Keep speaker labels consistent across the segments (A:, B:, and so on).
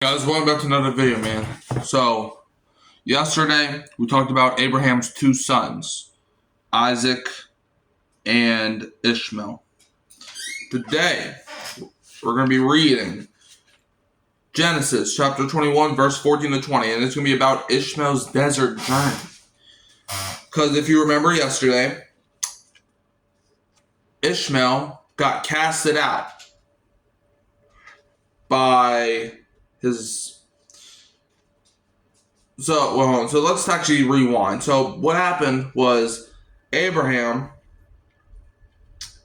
A: Guys, welcome back to another video, man. So, yesterday we talked about Abraham's two sons, Isaac and Ishmael. Today, we're going to be reading Genesis chapter 21, verse 14 to 20, and it's going to be about Ishmael's desert journey. Because if you remember yesterday, Ishmael got casted out by his... So let's actually rewind. So what happened was Abraham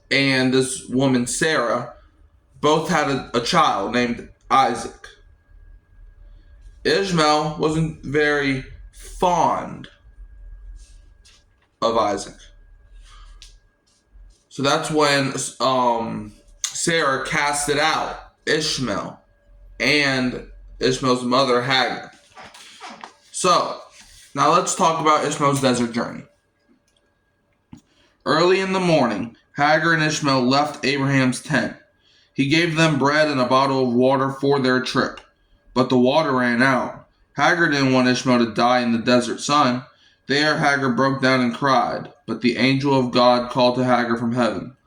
A: and this woman Sarah both had a child named Isaac. Ishmael wasn't very fond of Isaac. So that's when Sarah casted out Ishmael and Ishmael's mother Hagar. So, now let's talk about Ishmael's desert journey. Early in the morning, Hagar and Ishmael left Abraham's tent. He gave them bread and a bottle of water for their trip, but the water ran out. Hagar didn't want Ishmael to die in the desert sun. There, Hagar broke down and cried, but the angel of God called to Hagar from heaven.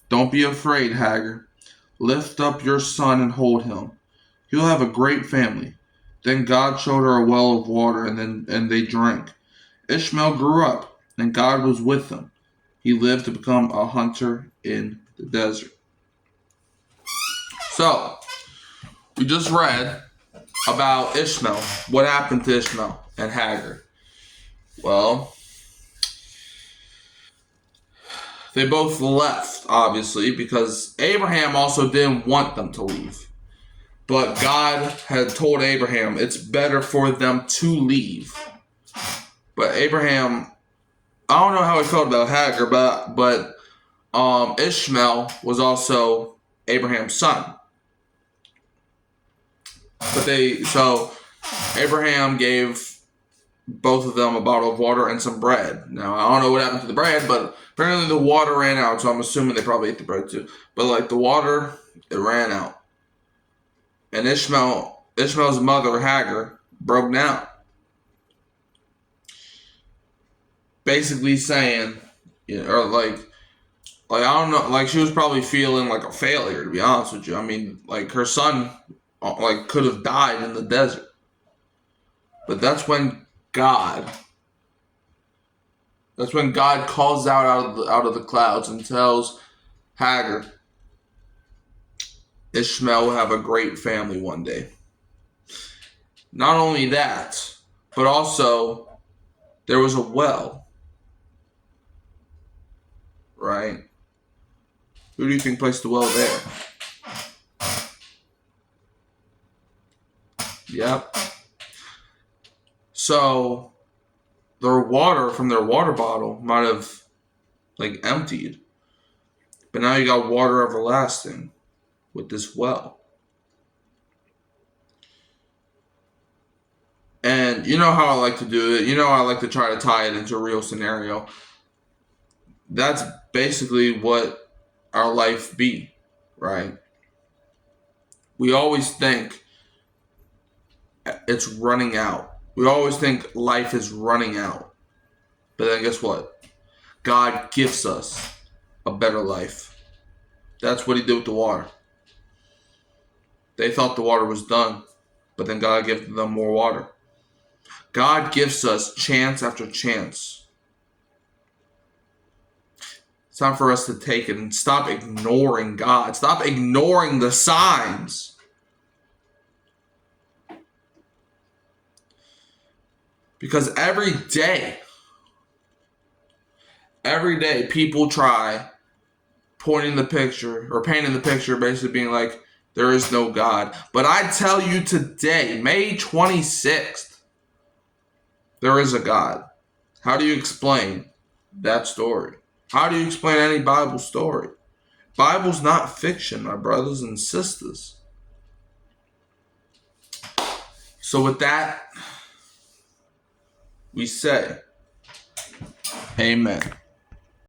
A: "Don't be afraid, Hagar. Lift up your son and hold him. He'll have a great family." Then God showed her a well of water, and they drank. Ishmael grew up, and God was with him. He lived to become a hunter in the desert. So, we just read about Ishmael. What happened to Ishmael and Hagar? Well, they both left, obviously, because Abraham also didn't want them to leave. But God had told Abraham it's better for them to leave. But Abraham, I don't know how he felt about Hagar, but Ishmael was also Abraham's son. So Abraham gave both of them a bottle of water and some bread. Now, I don't know what happened to the bread, but apparently the water ran out, so I'm assuming they probably ate the bread too. But the water, it ran out. And Ishmael's mother, Hagar, broke down. Basically saying, I don't know, she was probably feeling like a failure, to be honest with you. I mean, her son, could have died in the desert. But that's when God calls out of the clouds and tells Hagar, Ishmael will have a great family one day. Not only that, but also there was a well. Right? Who do you think placed the well there? Yep. So their water from their water bottle might have emptied. But now you got water everlasting with this well. And you know how I like to do it. You know I like to try to tie it into a real scenario. That's basically what our life be, right? We always think it's running out. We always think life is running out. But then guess what? God gives us a better life. That's what he did with the water. They thought the water was done, but then God gave them more water. God gives us chance after chance. It's time for us to take it and stop ignoring God. Stop ignoring the signs. Because every day, people try painting the picture, basically being like, there is no God. But I tell you today, May 26th, there is a God. How do you explain that story? How do you explain any Bible story? Bible's not fiction, my brothers and sisters. So with that, we say, amen.